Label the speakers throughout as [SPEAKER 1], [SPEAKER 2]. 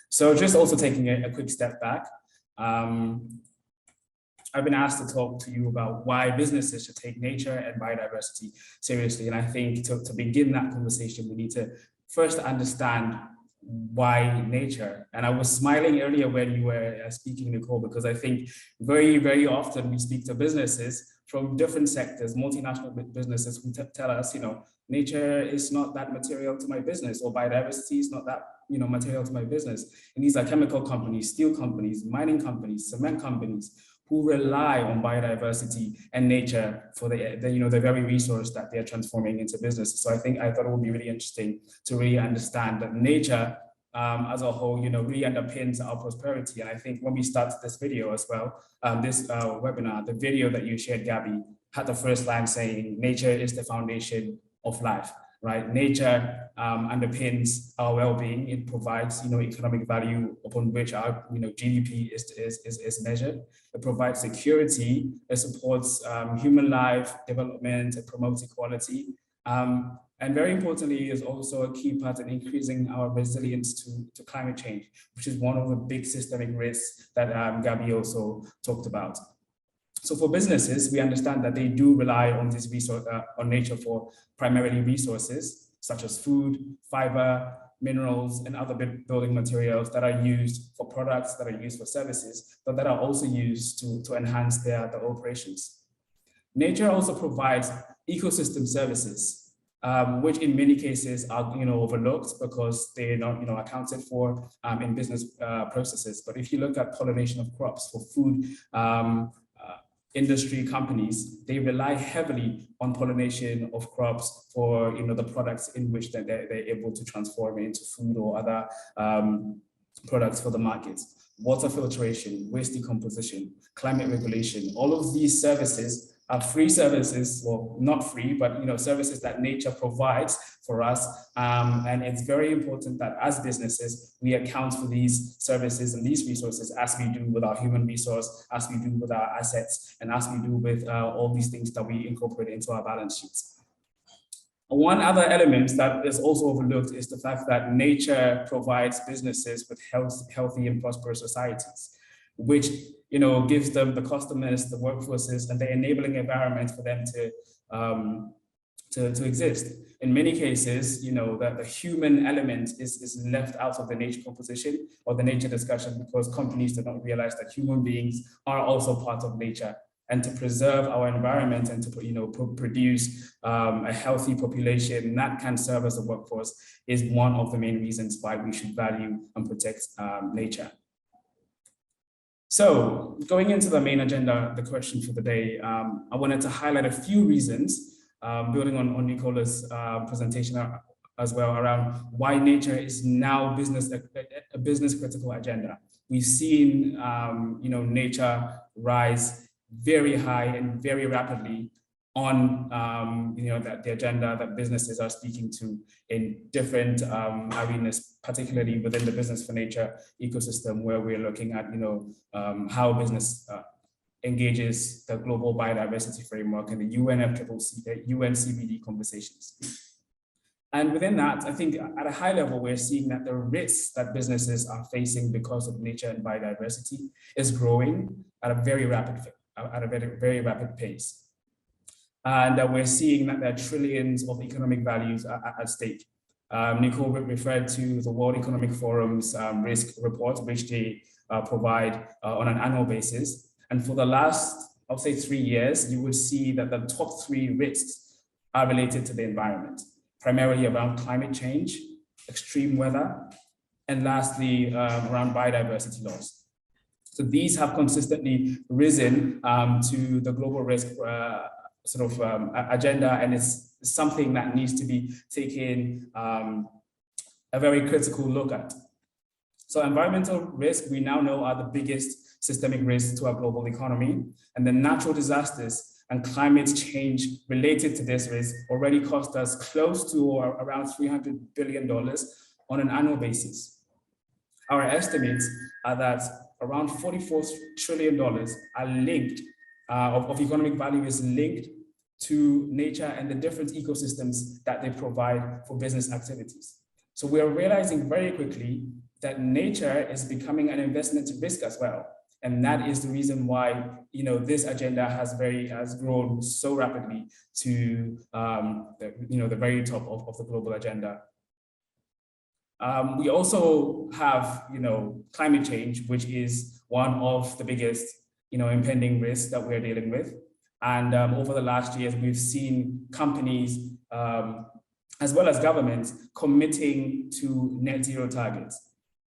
[SPEAKER 1] So just also taking a quick step back, I've been asked to talk to you about why businesses should take nature and biodiversity seriously. And I think to begin that conversation, we need to first understand why nature. And I was smiling earlier when you were speaking, Nicole, because I think very, very often we speak to businesses from different sectors, multinational businesses who tell us, nature is not that material to my business, or biodiversity is not that, material to my business. And these are chemical companies, steel companies, mining companies, cement companies, who rely on biodiversity and nature for the very resource that they're transforming into business. So I thought it would be really interesting to really understand that nature as a whole, really underpins our prosperity. And I think when we started this video as well, this webinar, the video that you shared, Gabby, had the first line saying, nature is the foundation of life, right? Nature underpins our well-being. It provides, economic value upon which our, GDP is measured. It provides security. It supports human life development. It promotes equality. And very importantly, is also a key part in increasing our resilience to climate change, which is one of the big systemic risks that Gabby also talked about. So for businesses, we understand that they do rely on this resource, on nature for primarily resources such as food, fiber, minerals, and other building materials that are used for products, that are used for services, but that are also used to enhance their operations. Nature also provides ecosystem services, which in many cases are overlooked because they're not accounted for in business processes. But if you look at pollination of crops for food industry companies, they rely heavily on pollination of crops for the products in which they're able to transform into food or other products for the markets. Water filtration, waste decomposition, climate regulation, all of these services are free services, well, not free, but services that nature provides for us. And it's very important that as businesses, we account for these services and these resources as we do with our human resource, as we do with our assets, and as we do with all these things that we incorporate into our balance sheets. One other element that is also overlooked is the fact that nature provides businesses with healthy and prosperous societies, which gives them the customers, the workforces, and the enabling environment for them to exist. In many cases, that the human element is left out of the nature composition or the nature discussion because companies do not realize that human beings are also part of nature. And to preserve our environment and to produce a healthy population that can serve as a workforce is one of the main reasons why we should value and protect nature. So going into the main agenda, the question for the day, I wanted to highlight a few reasons, building on Nicola's presentation as well, around why nature is now a business critical agenda. We've seen nature rise very high and very rapidly on the agenda that businesses are speaking to in different arenas, particularly within the Business for Nature ecosystem, where we're looking at how business engages the global biodiversity framework and the UNCBD conversations. And within that, I think at a high level, we're seeing that the risks that businesses are facing because of nature and biodiversity is growing at a very rapid pace. And we're seeing that there are trillions of economic values at stake. Nicole referred to the World Economic Forum's risk report, which they provide on an annual basis. And for the last, I'll say 3 years, you would see that the top 3 risks are related to the environment, primarily around climate change, extreme weather, and lastly, around biodiversity loss. So these have consistently risen to the global risk agenda, and it's something that needs to be taken a very critical look at. So environmental risk, we now know, are the biggest systemic risks to our global economy, and the natural disasters and climate change related to this risk already cost us close to or around $300 billion on an annual basis. Our estimates are that around $44 trillion are linked, of economic value is linked to nature and the different ecosystems that they provide for business activities. So we are realizing very quickly that nature is becoming an investment risk as well. And that is the reason why, this agenda has grown so rapidly to, the very top of the global agenda. We also have, climate change, which is one of the biggest, impending risks that we're dealing with. And over the last years, we've seen companies, as well as governments, committing to net zero targets.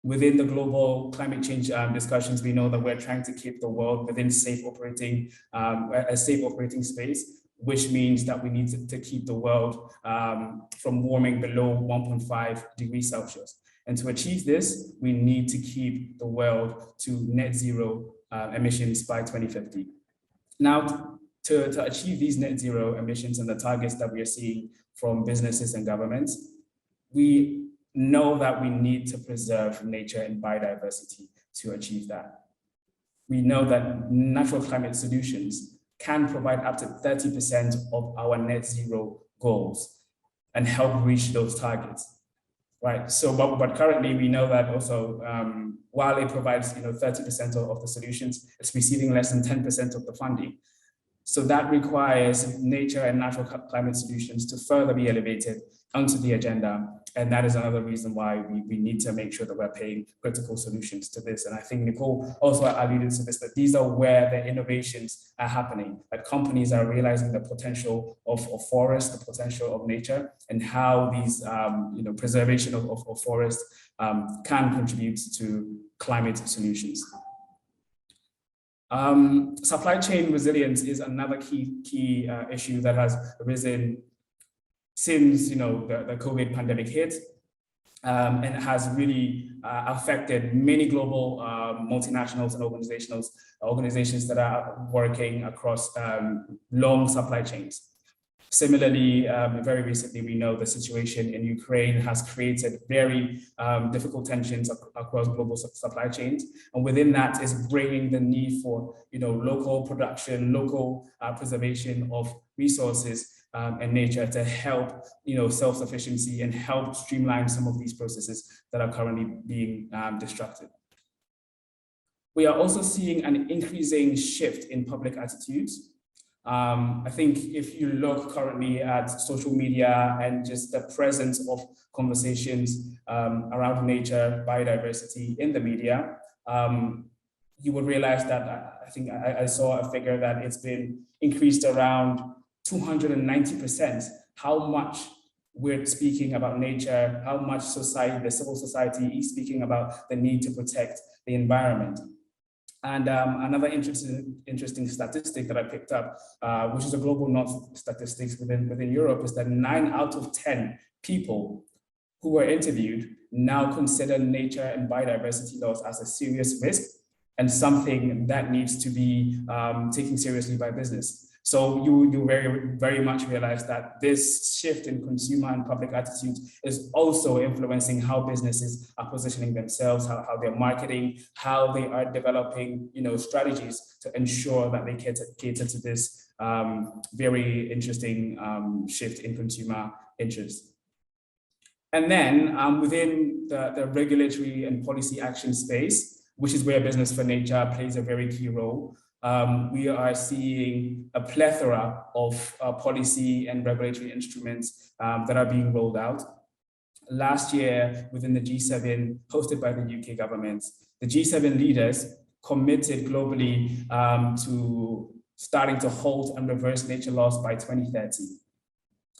[SPEAKER 1] Within the global climate change discussions, we know that we're trying to keep the world within a safe operating space, which means that we need to keep the world from warming below 1.5 degrees Celsius. And to achieve this, we need to keep the world to net zero emissions by 2050. Now, to achieve these net zero emissions and the targets that we are seeing from businesses and governments, we know that we need to preserve nature and biodiversity to achieve that. We know that natural climate solutions can provide up to 30% of our net zero goals and help reach those targets, right? So, but currently we know that also, while it provides 30% of the solutions, it's receiving less than 10% of the funding. So that requires nature and natural climate solutions to further be elevated onto the agenda. And that is another reason why we need to make sure that we're paying critical solutions to this. And I think Nicole also alluded to this, that these are where the innovations are happening, that companies are realizing the potential of forests, the potential of nature, and how these preservation of forests can contribute to climate solutions. Supply chain resilience is another key issue that has arisen since the COVID pandemic hit, and it has really affected many global multinationals and organizations that are working across long supply chains. Similarly, very recently, we know the situation in Ukraine has created very difficult tensions across global supply chains. And within that is bringing the need for local production, local preservation of resources and nature to help self-sufficiency and help streamline some of these processes that are currently being disrupted. We are also seeing an increasing shift in public attitudes. I think if you look currently at social media and just the presence of conversations around nature, biodiversity in the media, you would realize that I think I saw a figure that it's been increased around 290%, how much we're speaking about nature, how much the civil society is speaking about the need to protect the environment. And another interesting statistic that I picked up, which is a global north statistics within Europe, is that 9 out of 10 people who were interviewed now consider nature and biodiversity laws as a serious risk and something that needs to be taken seriously by business. So you very much realize that this shift in consumer and public attitudes is also influencing how businesses are positioning themselves, how they're marketing, how they are developing strategies to ensure that they cater to this very interesting shift in consumer interest. And then within the regulatory and policy action space, which is where Business for Nature plays a very key role, we are seeing a plethora of policy and regulatory instruments that are being rolled out. Last year, within the G7, hosted by the UK government, the G7 leaders committed globally to starting to halt and reverse nature laws by 2030.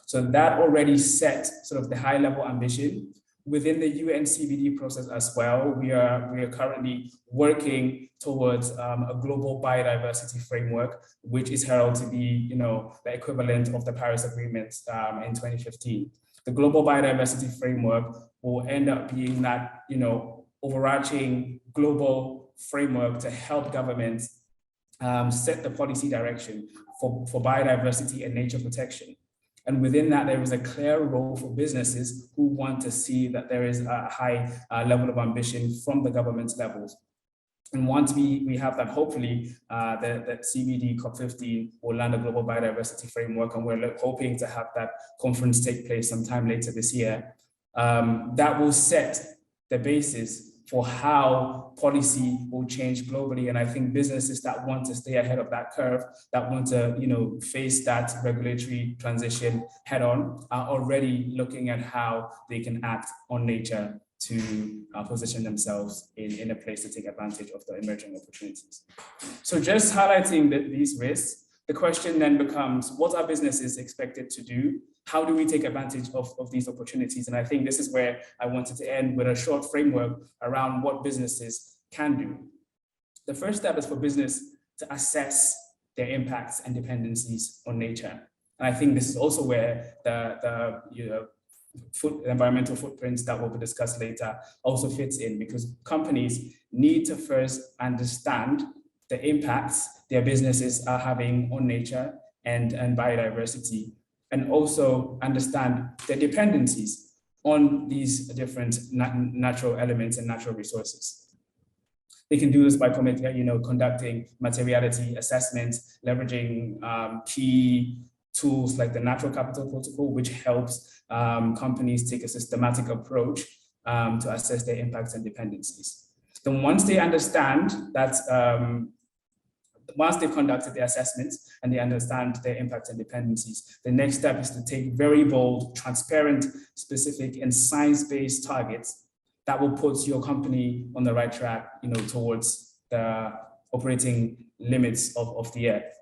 [SPEAKER 1] So that already set sort of the high level ambition. Within the UN CBD process as well, we are currently working towards a global biodiversity framework, which is heralded to be the equivalent of the Paris Agreement in 2015. The global biodiversity framework will end up being that overarching global framework to help governments set the policy direction for biodiversity and nature protection. And within that, there is a clear role for businesses who want to see that there is a high level of ambition from the government levels. And once we have that, hopefully the CBD COP15 will land a global biodiversity framework, and we're hoping to have that conference take place sometime later this year. That will set the basis for how policy will change globally. And I think businesses that want to stay ahead of that curve, that want to, face that regulatory transition head on, are already looking at how they can act on nature to position themselves in a place to take advantage of the emerging opportunities. So just highlighting these risks, the question then becomes, what are businesses expected to do? How do we take advantage of these opportunities? And I think this is where I wanted to end with a short framework around what businesses can do. The first step is for business to assess their impacts and dependencies on nature. And I think this is also where the environmental footprints that will be discussed later also fits in, because companies need to first understand the impacts their businesses are having on nature and biodiversity, and also understand the dependencies on these different natural elements and natural resources. They can do this by conducting materiality assessments, leveraging key tools like the Natural Capital Protocol, which helps companies take a systematic approach to assess their impacts and dependencies. Then once they understand that, once they've conducted the assessments and they understand their impacts and dependencies, the next step is to take very bold, transparent, specific, and science-based targets that will put your company on the right track, towards the operating limits of the earth.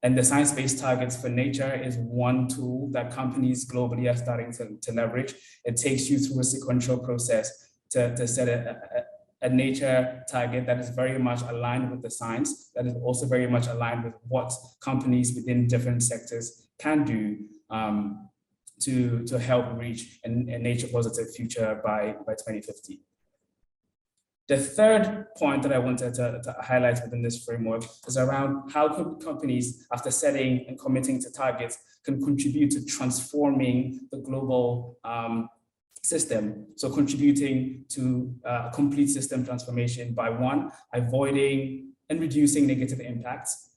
[SPEAKER 1] And the science-based targets for nature is one tool that companies globally are starting to leverage. It takes you through a sequential process to set a nature target that is very much aligned with the science, that is also very much aligned with what companies within different sectors can do to help reach a nature positive future by 2050. The third point that I wanted to highlight within this framework is around how companies, after setting and committing to targets, can contribute to transforming the global system. So contributing to complete system transformation by, one, avoiding and reducing negative impacts.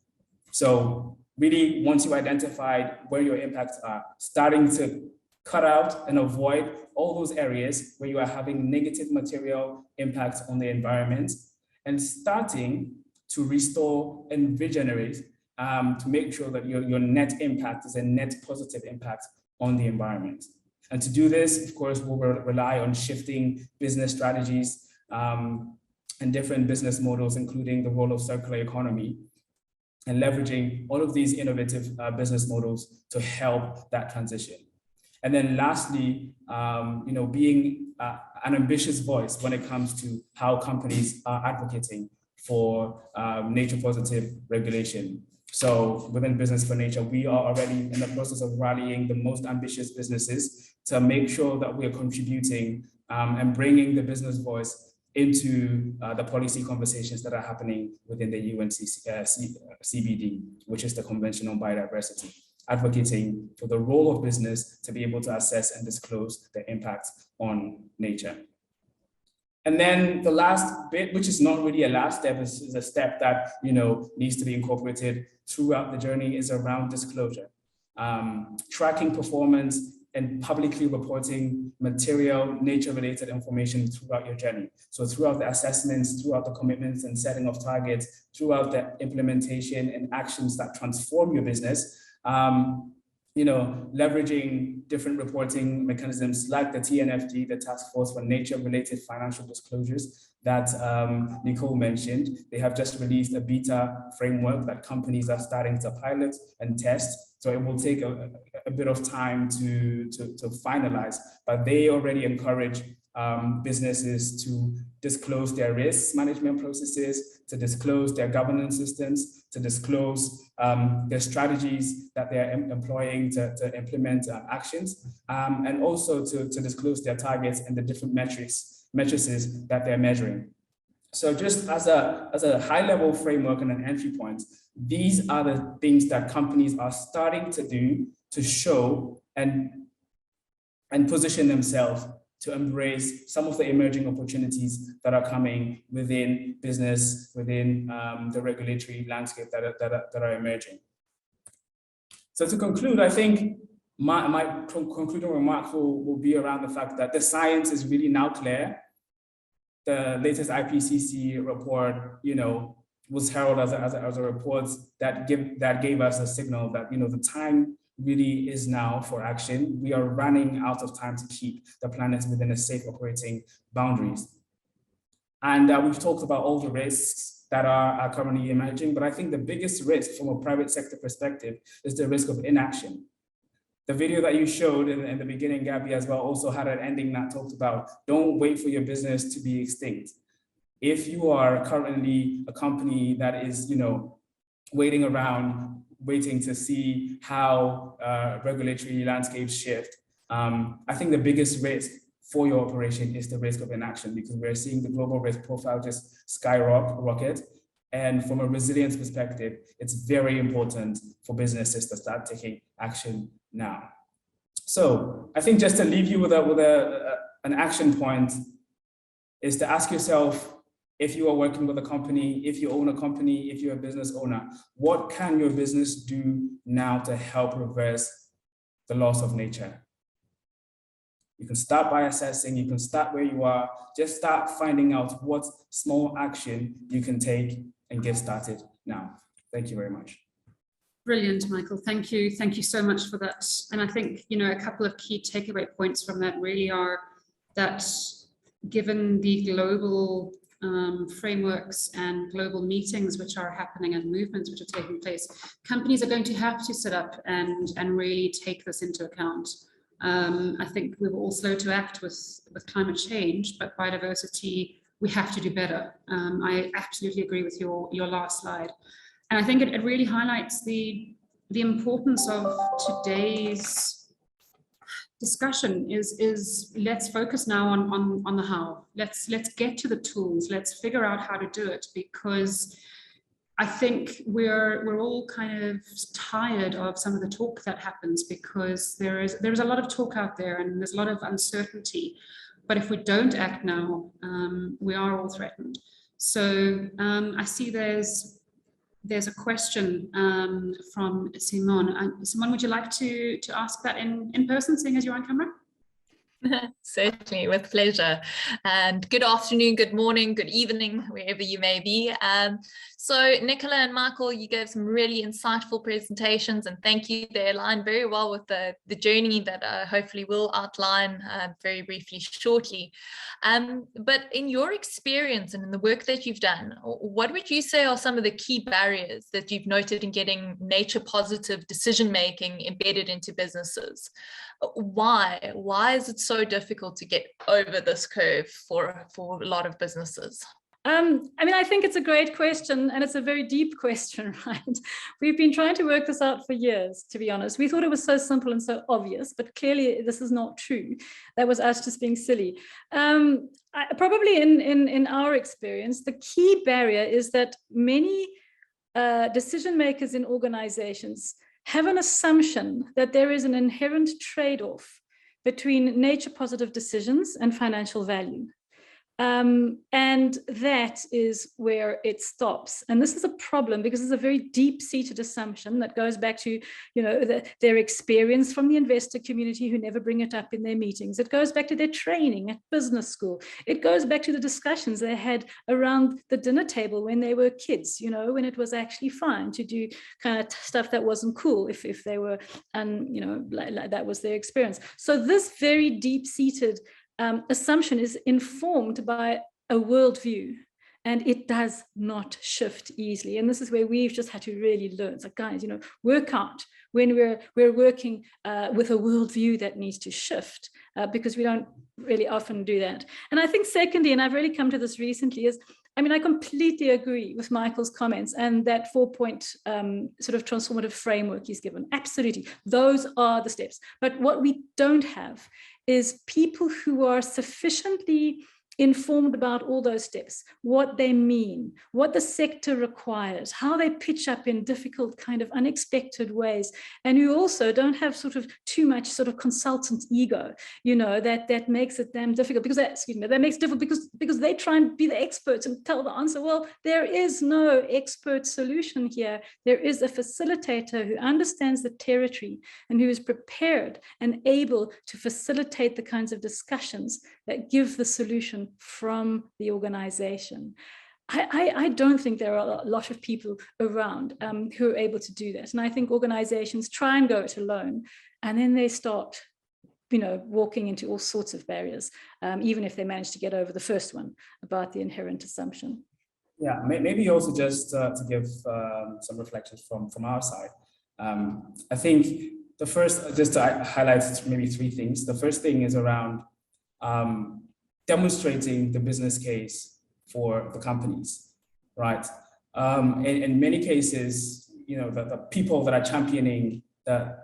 [SPEAKER 1] So really, once you identified where your impacts are, starting to cut out and avoid all those areas where you are having negative material impacts on the environment, and starting to restore and regenerate to make sure that your net impact is a net positive impact on the environment. And to do this, of course, we'll rely on shifting business strategies and different business models, including the role of circular economy, and leveraging all of these innovative business models to help that transition. And then lastly, being an ambitious voice when it comes to how companies are advocating for nature positive regulation. So within Business for Nature, we are already in the process of rallying the most ambitious businesses to make sure that we are contributing and bringing the business voice into the policy conversations that are happening within the CBD, which is the Convention on Biodiversity, advocating for the role of business to be able to assess and disclose the impacts on nature. And then the last bit, which is not really a last step, is a step that needs to be incorporated throughout the journey, is around disclosure. Tracking performance and publicly reporting material nature-related information throughout your journey. So throughout the assessments, throughout the commitments and setting of targets, throughout the implementation and actions that transform your business, leveraging different reporting mechanisms like the TNFD, the Task Force for Nature-Related Financial Disclosures that Nicole mentioned. They have just released a beta framework that companies are starting to pilot and test. So it will take a bit of time to finalize, but they already encourage businesses to disclose their risk management processes, to disclose their governance systems, to disclose their strategies that they're employing to implement actions, and also to disclose their targets and the different matrices that they're measuring. So just as a high-level framework and an entry point, these are the things that companies are starting to do to show and position themselves to embrace some of the emerging opportunities that are coming within business, within the regulatory landscape that are emerging. So to conclude, I think my concluding remarks will be around the fact that the science is really now clear. the latest IPCC report, was heralded as a report that gave us a signal that, the time really is now for action. We are running out of time to keep the planet within a safe operating boundaries. And we've talked about all the risks that are currently emerging, but I think the biggest risk from a private sector perspective is the risk of inaction. The video that you showed in the beginning, Gabby, as well, also had an ending that talked about, don't wait for your business to be extinct. If you are currently a company that is, waiting around, waiting to see how regulatory landscapes shift, I think the biggest risk for your operation is the risk of inaction, because we're seeing the global risk profile just skyrocket. And from a resilience perspective, it's very important for businesses to start taking action now. So I think just to leave you with an action point is to ask yourself, if you are working with a company, if you own a company, if you're a business owner, what can your business do now to help reverse the loss of nature? You can start by assessing, you can start where you are, just start finding out what small action you can take and get started now. Thank you very much.
[SPEAKER 2] Brilliant, Michael. Thank you. Thank you so much for that. And I think, a couple of key takeaway points from that really are that given the global frameworks and global meetings which are happening and movements which are taking place, companies are going to have to sit up and really take this into account. I think we were all slow to act with climate change, but biodiversity, we have to do better. I absolutely agree with your last slide. And I think it really highlights the importance of today's discussion is let's focus now on the how. Let's get to the tools. Let's figure out how to do it, because I think we're all kind of tired of some of the talk that happens, because there's a lot of talk out there and there's a lot of uncertainty. But if we don't act now, we are all threatened. So I see there's a question from Simone. Simone, would you like to ask that in person, seeing as you're on camera?
[SPEAKER 3] Certainly, with pleasure. And good afternoon, good morning, good evening, wherever you may be. So Nicola and Michael, you gave some really insightful presentations, and thank you. They align very well with the journey that hopefully we'll outline very briefly shortly. But in your experience and in the work that you've done, what would you say are some of the key barriers that you've noted in getting nature positive decision making embedded into businesses? Why is it so difficult to get over this curve for a lot of businesses?
[SPEAKER 4] I think it's a great question, and it's a very deep question, right? We've been trying to work this out for years, to be honest. We thought it was so simple and so obvious, but clearly this is not true. That was us just being silly. Probably in our experience, the key barrier is that many decision makers in organizations have an assumption that there is an inherent trade-off between nature positive decisions and financial value. And that is where it stops. And this is a problem because it's a very deep-seated assumption that goes back to, their experience from the investor community who never bring it up in their meetings. It goes back to their training at business school. It goes back to the discussions they had around the dinner table when they were kids, when it was actually fine to do kind of stuff that wasn't cool if they were, like that was their experience. So this very deep-seated assumption is informed by a worldview, and it does not shift easily. And this is where we've just had to really learn. It's like, guys, work out when we're working with a worldview that needs to shift, because we don't really often do that. And I think secondly, and I've really come to this recently, is I completely agree with Michael's comments and that 4-point sort of transformative framework he's given. Absolutely, those are the steps. But what we don't have is people who are sufficiently informed about all those steps, what they mean, what the sector requires, how they pitch up in difficult kind of unexpected ways, and who also don't have sort of too much sort of consultant ego, that makes it damn difficult, because that makes it difficult because they try and be the experts and tell the answer. Well, there is no expert solution here. There is a facilitator who understands the territory and who is prepared and able to facilitate the kinds of discussions that give the solution contribution from the organization. I don't think there are a lot of people around who are able to do that. And I think organizations try and go it alone, and then they start, walking into all sorts of barriers, even if they manage to get over the first one about the inherent assumption.
[SPEAKER 1] Yeah, maybe also just to give some reflections from our side. I think the first, just to highlight maybe three things. The first thing is around demonstrating the business case for the companies, right? In many cases, the people that are championing the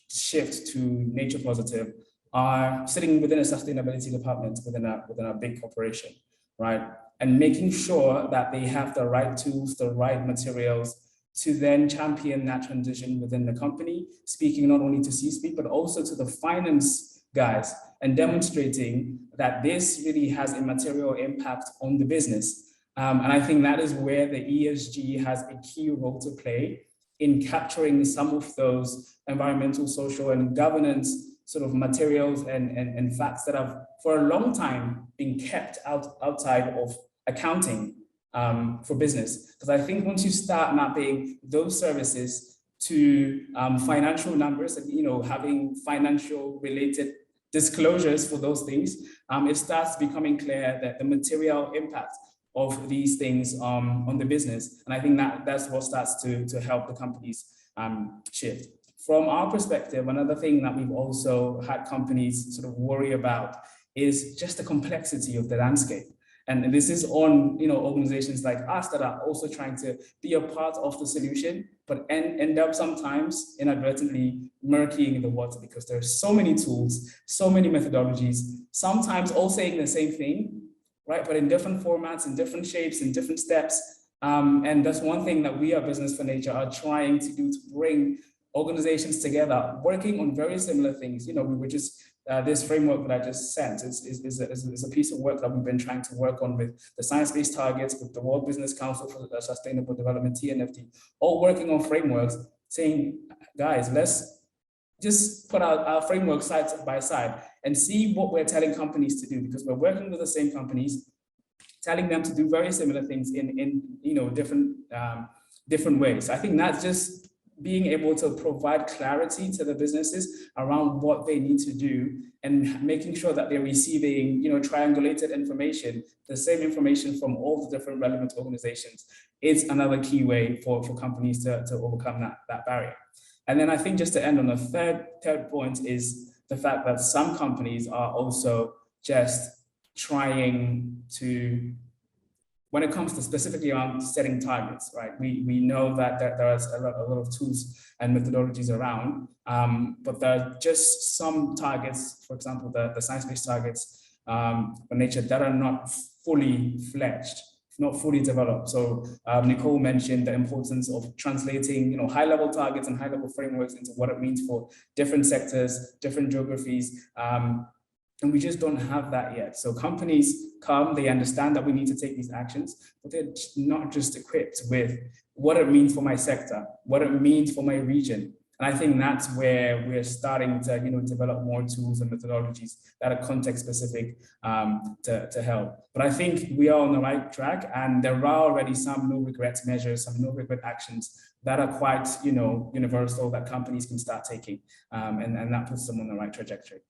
[SPEAKER 1] shift to nature positive are sitting within a sustainability department within a big corporation, right? And making sure that they have the right tools, the right materials to then champion that transition within the company, speaking not only to C-suite, but also to the finance guys, and demonstrating that this really has a material impact on the business. And I think that is where the ESG has a key role to play in capturing some of those environmental, social, and governance sort of materials and facts that have for a long time been kept outside of accounting for business. Because I think once you start mapping those services to financial numbers and having financial related disclosures for those things, it starts becoming clear that the material impact of these things on the business. And I think that's what starts to help the companies shift. From our perspective, another thing that we've also had companies sort of worry about is just the complexity of the landscape. And this is on organizations like us that are also trying to be a part of the solution, but end up sometimes inadvertently murkying the water because there's so many tools, so many methodologies, sometimes all saying the same thing, right? But in different formats, in different shapes, in different steps. And that's one thing that we at Business for Nature are trying to do, to bring organizations together, working on very similar things. We were just, this framework that I just sent is a piece of work that we've been trying to work on with the science-based targets, with the World Business Council for Sustainable Development, TNFD, all working on frameworks saying, guys, let's just put our framework side by side and see what we're telling companies to do, because we're working with the same companies, telling them to do very similar things in different ways. I think that's just being able to provide clarity to the businesses around what they need to do and making sure that they're receiving, triangulated information, the same information from all the different relevant organizations, is another key way for companies to overcome that barrier. And then I think just to end on a third point is the fact that some companies are also just trying to, when it comes to specifically on setting targets, right? We know that there's a lot of tools and methodologies around, but there are just some targets, for example, the science-based targets for nature that are not fully fledged, not fully developed. So Nicole mentioned the importance of translating, high-level targets and high-level frameworks into what it means for different sectors, different geographies. And we just don't have that yet. So companies come, they understand that we need to take these actions, but they're not just equipped with what it means for my sector, what it means for my region. And I think that's where we're starting to, develop more tools and methodologies that are context specific to help. But I think we are on the right track, and there are already some no regret measures, some no regret actions that are quite, universal, that companies can start taking, and that puts them on the right trajectory.